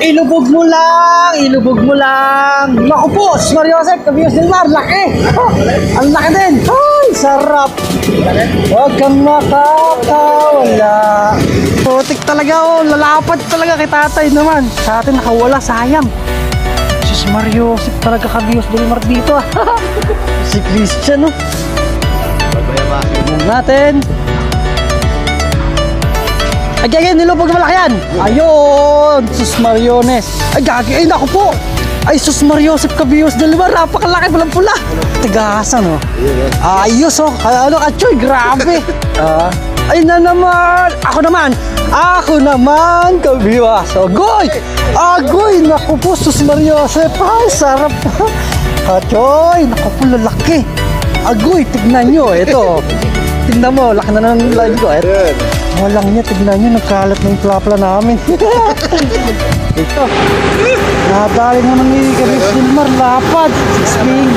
Ilubog mo lang, ilubog mo lang. Naku po, Mario Joseph, Kabiyos del Mar, laki. Oh, ang laki din. Ay, sarap. Huwag kang makakawala. Putik talaga, oh, lalapad talaga kay tatay naman. Sa atin nakawala, sayang. Sus Mario Joseph talaga, Kabiyos del Mar dito. Si Christian, oh. Ilubog natin. Ay, gagawin, nilubog malaki yan. Ayun, sus Mariones. Ay, gagawin, ay, naku po. Ay, sus Mario Joseph, Kabiyos del Mar, napakalaki, pulang-pula. Tigasan, oh. Ayos, oh. Ano, Atchoy, grabe. Ay na naman. Ako naman, Kabiyos. Agoy, agoy, naku po, sus Mario Joseph. Ay, sarap. Atchoy, naku po, lalaki. Agoy, tignan nyo, ito. Tignan mo, laki na ng live ko. Walang niya, tignan nyo, nagkalat na yung plapla namin. Ito. Nadali naman ni Kabiyos del Mar, lapad. 6 fingers.